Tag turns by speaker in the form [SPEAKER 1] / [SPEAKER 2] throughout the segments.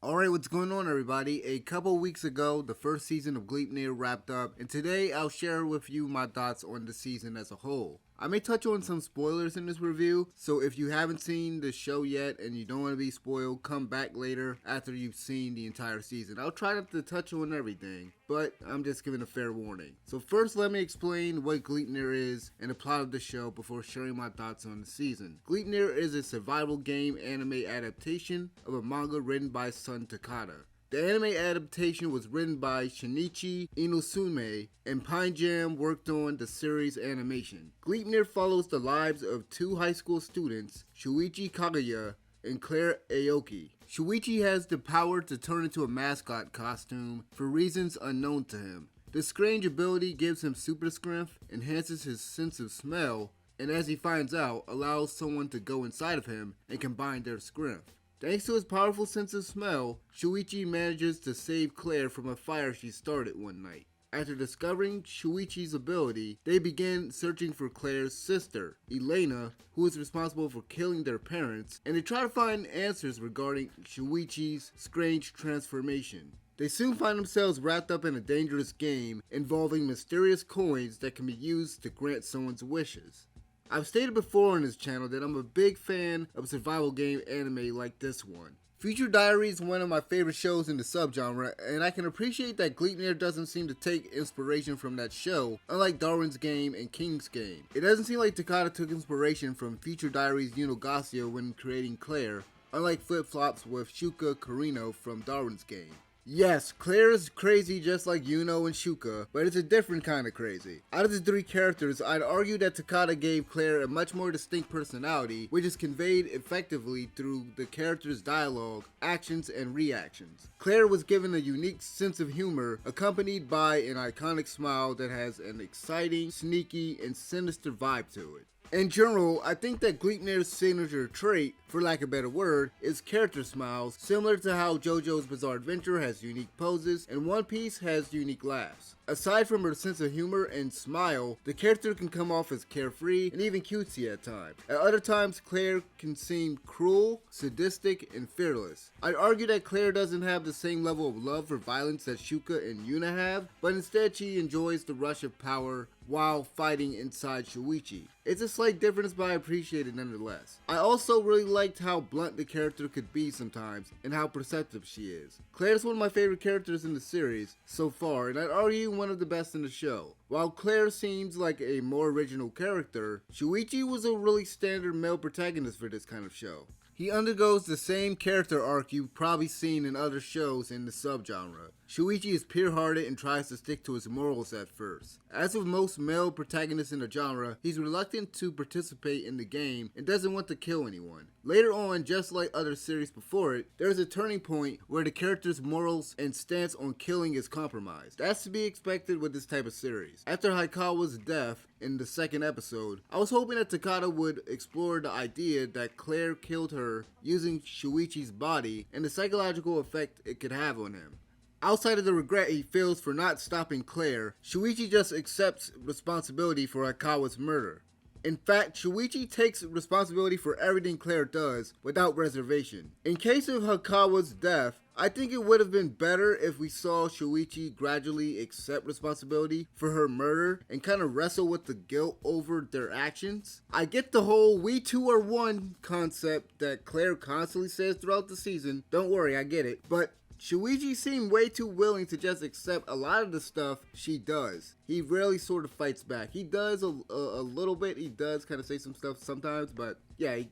[SPEAKER 1] Alright, what's going on everybody? A couple weeks ago, the first season of Gleipnir wrapped up, and today I'll share with you my thoughts on the season as a whole. I may touch on some spoilers in this review, so if you haven't seen the show yet and you don't want to be spoiled, come back later after you've seen the entire season. I'll try not to touch on everything, but I'm just giving a fair warning. So first let me explain what Gleipnir is and the plot of the show before sharing my thoughts on the season. Gleipnir is a survival game anime adaptation of a manga written by Sun Takada. The anime adaptation was written by Shinichi Inosume, and Pine Jam worked on the series animation. Gleipnir follows the lives of two high school students, Shuichi Kaguya and Claire Aoki. Shuichi has the power to turn into a mascot costume for reasons unknown to him. This strange ability gives him super strength, enhances his sense of smell, and as he finds out, allows someone to go inside of him and combine their strength. Thanks to his powerful sense of smell, Shuichi manages to save Claire from a fire she started one night. After discovering Shuichi's ability, they begin searching for Claire's sister, Elena, who is responsible for killing their parents, and they try to find answers regarding Shuichi's strange transformation. They soon find themselves wrapped up in a dangerous game involving mysterious coins that can be used to grant someone's wishes. I've stated before on this channel that I'm a big fan of survival game anime like this one. Future Diary is one of my favorite shows in the subgenre, and I can appreciate that Gleipnir doesn't seem to take inspiration from that show, unlike Darwin's Game and King's Game. It doesn't seem like Takada took inspiration from Future Diary's Yunogasio when creating Claire, unlike flip-flops with Shuka Kurino from Darwin's Game. Yes, Claire is crazy just like Yuno and Shuka, but it's a different kind of crazy. Out of the three characters, I'd argue that Takada gave Claire a much more distinct personality, which is conveyed effectively through the character's dialogue, actions, and reactions. Claire was given a unique sense of humor, accompanied by an iconic smile that has an exciting, sneaky, and sinister vibe to it. In general, I think that Gleipnir's signature trait, for lack of a better word, is character smiles, similar to how JoJo's Bizarre Adventure has unique poses and One Piece has unique laughs. Aside from her sense of humor and smile, the character can come off as carefree and even cutesy at times. At other times, Claire can seem cruel, sadistic, and fearless. I'd argue that Claire doesn't have the same level of love for violence that Shuka and Yuna have, but instead she enjoys the rush of power while fighting inside Shuichi. It's a slight difference, but I appreciate it nonetheless. I also really liked how blunt the character could be sometimes, and how perceptive she is. Claire's one of my favorite characters in the series so far, and I'd argue one of the best in the show. While Claire seems like a more original character, Shuichi was a really standard male protagonist for this kind of show. He undergoes the same character arc you've probably seen in other shows in the subgenre. Shuichi is pure-hearted and tries to stick to his morals at first. As with most male protagonists in the genre, he's reluctant to participate in the game and doesn't want to kill anyone. Later on, just like other series before it, there is a turning point where the character's morals and stance on killing is compromised. That's to be expected with this type of series. After Haikawa's death in the second episode, I was hoping that Takada would explore the idea that Claire killed her using Shuichi's body and the psychological effect it could have on him. Outside of the regret he feels for not stopping Claire, Shuichi just accepts responsibility for Haikawa's murder. In fact, Shuichi takes responsibility for everything Claire does without reservation. In case of Haikawa's death, I think it would have been better if we saw Shuichi gradually accept responsibility for her murder and kind of wrestle with the guilt over their actions. I get the whole "we two are one" concept that Claire constantly says throughout the season. Don't worry, I get it. But Shuichi seemed way too willing to just accept a lot of the stuff she does. He rarely sort of fights back. He does a little bit. He does kind of say some stuff sometimes, but yeah, he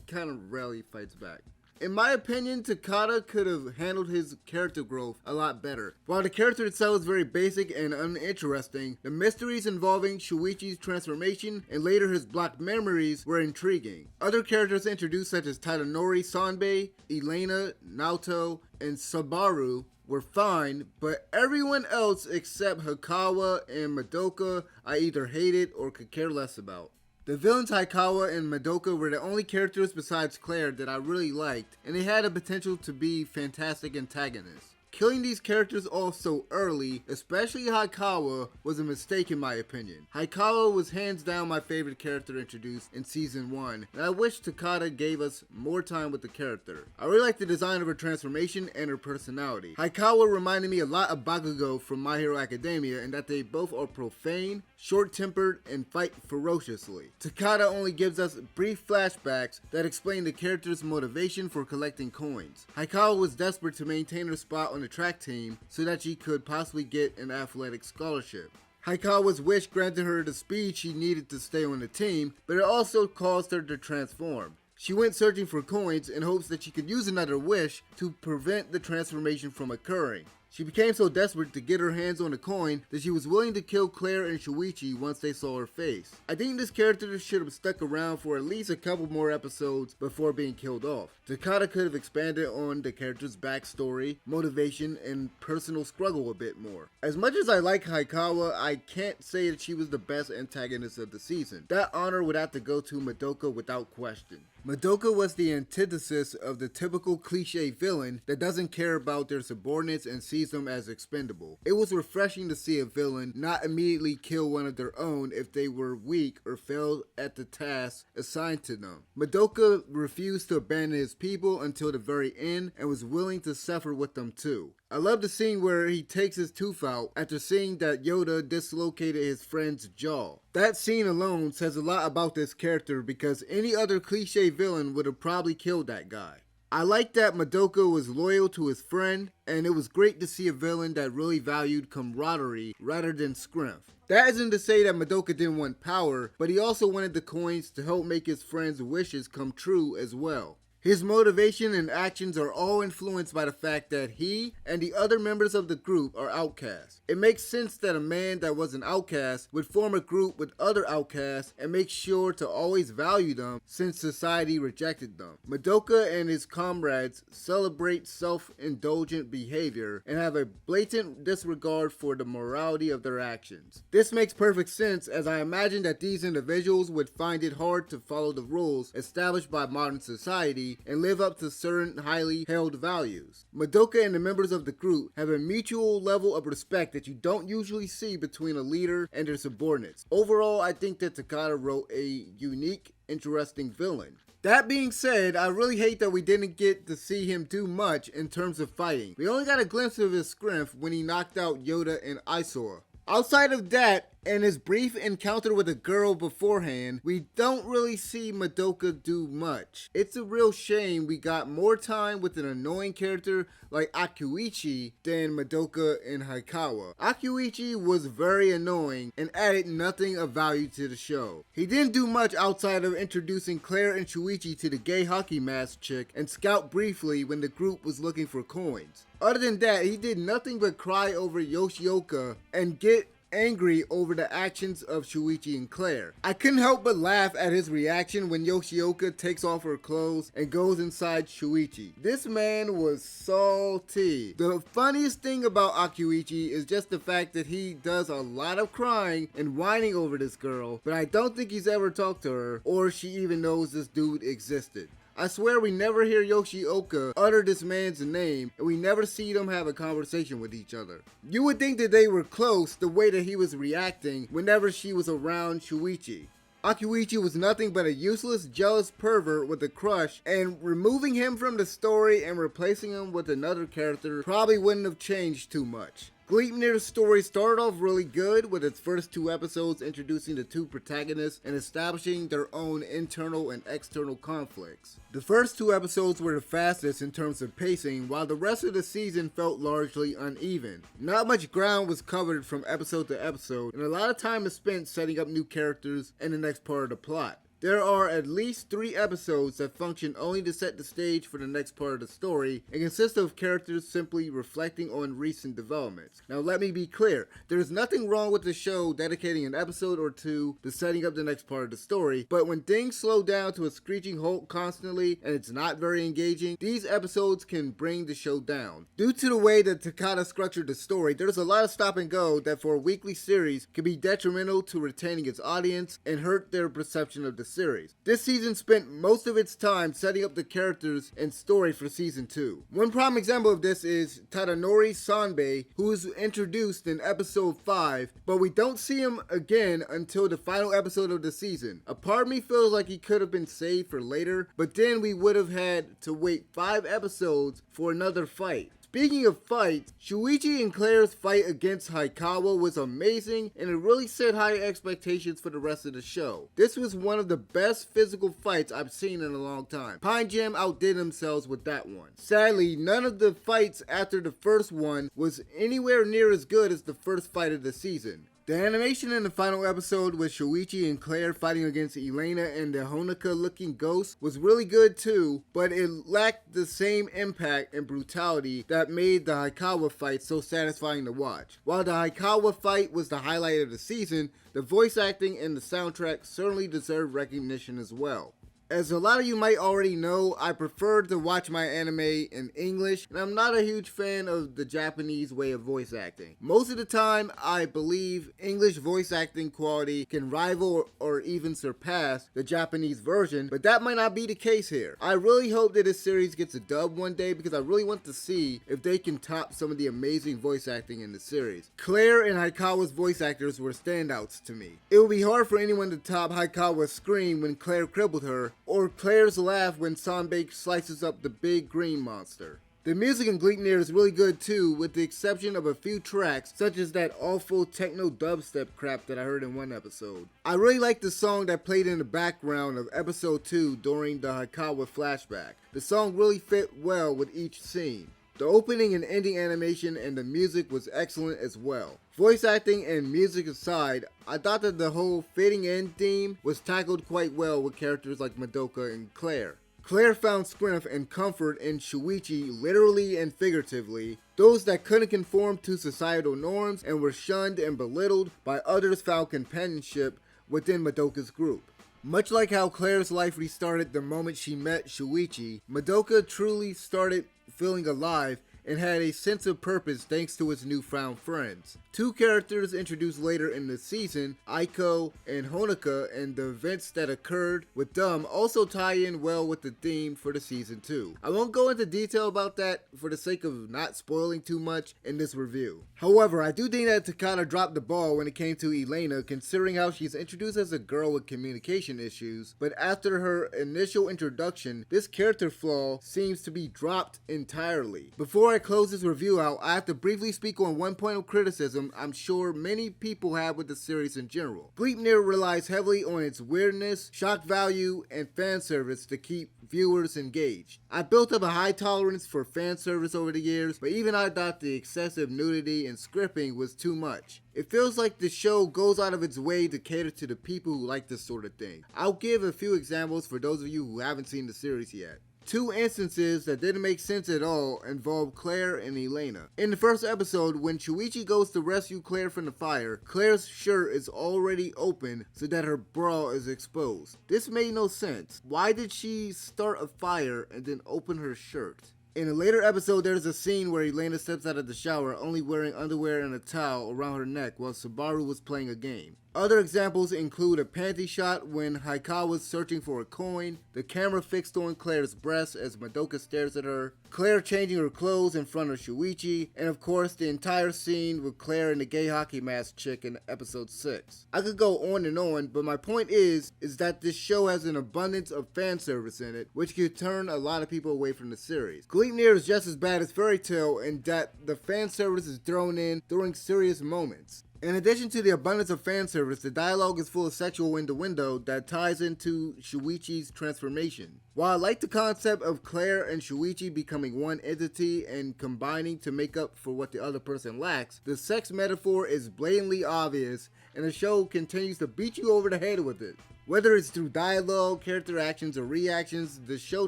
[SPEAKER 1] kind of rarely fights back. In my opinion, Takada could have handled his character growth a lot better. While the character itself is very basic and uninteresting, the mysteries involving Shuichi's transformation and later his blocked memories were intriguing. Other characters introduced such as Tadanori Sanbei, Elena, Naoto, and Sabaru were fine, but everyone else except Haikawa and Madoka I either hated or could care less about. The villains Haikawa and Madoka were the only characters besides Claire that I really liked, and they had the potential to be fantastic antagonists. Killing these characters off so early, especially Haikawa, was a mistake in my opinion. Haikawa was hands down my favorite character introduced in season 1, and I wish Takada gave us more time with the character. I really like the design of her transformation and her personality. Haikawa reminded me a lot of Bakugo from My Hero Academia in that they both are profane, short-tempered, and fight ferociously. Takada only gives us brief flashbacks that explain the character's motivation for collecting coins. Haikawa was desperate to maintain her spot on the track team so that she could possibly get an athletic scholarship. Haikawa's wish granted her the speed she needed to stay on the team, but it also caused her to transform. She went searching for coins in hopes that she could use another wish to prevent the transformation from occurring. She became so desperate to get her hands on the coin that she was willing to kill Claire and Shuichi once they saw her face. I think this character should have stuck around for at least a couple more episodes before being killed off. Takada could have expanded on the character's backstory, motivation, and personal struggle a bit more. As much as I like Haikawa, I can't say that she was the best antagonist of the season. That honor would have to go to Madoka without question. Madoka was the antithesis of the typical cliche villain that doesn't care about their subordinates and sees them as expendable. It was refreshing to see a villain not immediately kill one of their own if they were weak or failed at the task assigned to them. Madoka refused to abandon his people until the very end and was willing to suffer with them too. I love the scene where he takes his tooth out after seeing that Yoda dislocated his friend's jaw. That scene alone says a lot about this character because any other cliche villain would have probably killed that guy. I like that Madoka was loyal to his friend, and it was great to see a villain that really valued camaraderie rather than strength. That isn't to say that Madoka didn't want power, but he also wanted the coins to help make his friend's wishes come true as well. His motivation and actions are all influenced by the fact that he and the other members of the group are outcasts. It makes sense that a man that was an outcast would form a group with other outcasts and make sure to always value them since society rejected them. Madoka and his comrades celebrate self-indulgent behavior and have a blatant disregard for the morality of their actions. This makes perfect sense as I imagine that these individuals would find it hard to follow the rules established by modern society and live up to certain highly held values. Madoka and the members of the group have a mutual level of respect that you don't usually see between a leader and their subordinates. Overall, I think that Takada wrote a unique, interesting villain. That being said, I really hate that we didn't get to see him do much in terms of fighting. We only got a glimpse of his strength when he knocked out Yoda and Isora. Outside of that, and his brief encounter with a girl beforehand, we don't really see Madoka do much. It's a real shame we got more time with an annoying character like Akuichi than Madoka and Haikawa. Akuichi was very annoying and added nothing of value to the show. He didn't do much outside of introducing Claire and Shuichi to the gay hockey mask chick and scout briefly when the group was looking for coins. Other than that, he did nothing but cry over Yoshioka and get angry over the actions of Shuichi and Claire. I couldn't help but laugh at his reaction when Yoshioka takes off her clothes and goes inside Shuichi. This man was salty. The funniest thing about Akuichi is just the fact that he does a lot of crying and whining over this girl, but I don't think he's ever talked to her or she even knows this dude existed. I swear we never hear Yoshioka utter this man's name, and we never see them have a conversation with each other. You would think that they were close the way that he was reacting whenever she was around Shuichi. Akuichi was nothing but a useless, jealous pervert with a crush, and removing him from the story and replacing him with another character probably wouldn't have changed too much. Gleipnir's story started off really good with its first 2 episodes introducing the 2 protagonists and establishing their own internal and external conflicts. The first 2 episodes were the fastest in terms of pacing, while the rest of the season felt largely uneven. Not much ground was covered from episode to episode, and a lot of time is spent setting up new characters and the next part of the plot. There are at least 3 episodes that function only to set the stage for the next part of the story and consist of characters simply reflecting on recent developments. Now let me be clear, there is nothing wrong with the show dedicating an episode or 2 to setting up the next part of the story, but when things slow down to a screeching halt constantly and it's not very engaging, these episodes can bring the show down. Due to the way that Takada structured the story, there's a lot of stop and go that for a weekly series can be detrimental to retaining its audience and hurt their perception of the series. This season spent most of its time setting up the characters and story for season 2. One prime example of this is Tadanori Sanbei, who is introduced in episode 5, but we don't see him again until the final episode of the season. A part of me feels like he could have been saved for later, but then we would have had to wait 5 episodes for another fight. Speaking of fights, Shuichi and Claire's fight against Haikawa was amazing, and it really set high expectations for the rest of the show. This was one of the best physical fights I've seen in a long time. Pine Jam outdid themselves with that one. Sadly, none of the fights after the first one was anywhere near as good as the first fight of the season. The animation in the final episode with Shuichi and Claire fighting against Elena and the Honoka looking ghost was really good too, but it lacked the same impact and brutality that made the Haikawa fight so satisfying to watch. While the Haikawa fight was the highlight of the season, the voice acting and the soundtrack certainly deserve recognition as well. As a lot of you might already know, I prefer to watch my anime in English, and I'm not a huge fan of the Japanese way of voice acting. Most of the time, I believe English voice acting quality can rival or even surpass the Japanese version, but that might not be the case here. I really hope that this series gets a dub one day because I really want to see if they can top some of the amazing voice acting in the series. Claire and Haikawa's voice actors were standouts to me. It would be hard for anyone to top Haikawa's scream when Claire crippled her, or Claire's laugh when Sanbei slices up the big green monster. The music in Gleipnir is really good too, with the exception of a few tracks, such as that awful techno dubstep crap that I heard in one episode. I really like the song that played in the background of episode 2 during the Haikawa flashback. The song really fit well with each scene. The opening and ending animation and the music was excellent as well. Voice acting and music aside, I thought that the whole fitting end theme was tackled quite well with characters like Madoka and Claire. Claire found strength and comfort in Shuichi literally and figuratively. Those that couldn't conform to societal norms and were shunned and belittled by others found companionship within Madoka's group. Much like how Claire's life restarted the moment she met Shuichi, Madoka truly started feeling alive and had a sense of purpose thanks to his newfound friends. Two characters introduced later in the season, Aiko and Honoka, and the events that occurred with them also tie in well with the theme for the season 2. I won't go into detail about that for the sake of not spoiling too much in this review. However, I do think that Takada dropped the ball when it came to Elena, considering how she's introduced as a girl with communication issues, but after her initial introduction, this character flaw seems to be dropped entirely. Before I close this review out, I have to briefly speak on one point of criticism I'm sure many people have with the series in general. Gleipnir relies heavily on its weirdness, shock value, and fan service to keep viewers engaged. I built up a high tolerance for fan service over the years, but even I thought the excessive nudity and scripting was too much. It feels like the show goes out of its way to cater to the people who like this sort of thing. I'll give a few examples for those of you who haven't seen the series yet. Two instances that didn't make sense at all involve Claire and Elena. In the first episode, when Shuichi goes to rescue Claire from the fire, Claire's shirt is already open so that her bra is exposed. This made no sense. Why did she start a fire and then open her shirt? In a later episode, there's a scene where Elena steps out of the shower only wearing underwear and a towel around her neck while Subaru was playing a game. Other examples include a panty shot when Haikawa was searching for a coin, the camera fixed on Claire's breast as Madoka stares at her, Claire changing her clothes in front of Shuichi, and of course the entire scene with Claire and the gay hockey mask chick in episode 6. I could go on, but my point is that this show has an abundance of fan service in it, which could turn a lot of people away from the series. Gleipnir is just as bad as Fairy Tail in that the fan service is thrown in during serious moments. In addition to the abundance of fan service, the dialogue is full of sexual innuendo that ties into Shuichi's transformation. While I like the concept of Claire and Shuichi becoming one entity and combining to make up for what the other person lacks, the sex metaphor is blatantly obvious and the show continues to beat you over the head with it. Whether it's through dialogue, character actions, or reactions, the show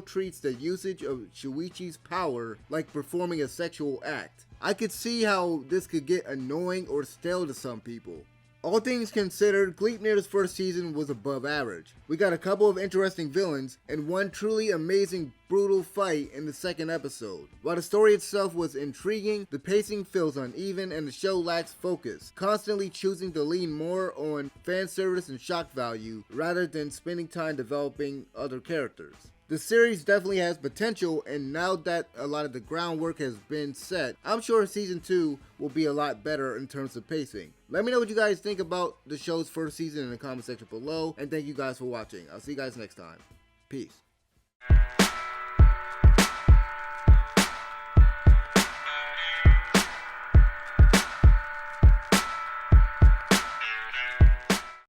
[SPEAKER 1] treats the usage of Shuichi's power like performing a sexual act. I could see how this could get annoying or stale to some people. All things considered, Gleipnir's first season was above average. We got a couple of interesting villains, and one truly amazing brutal fight in the second episode. While the story itself was intriguing, the pacing feels uneven and the show lacks focus, constantly choosing to lean more on fan service and shock value rather than spending time developing other characters. The series definitely has potential, and now that a lot of the groundwork has been set, I'm sure season 2 will be a lot better in terms of pacing. Let me know what you guys think about the show's first season in the comment section below, and thank you guys for watching. I'll see you guys next time. Peace.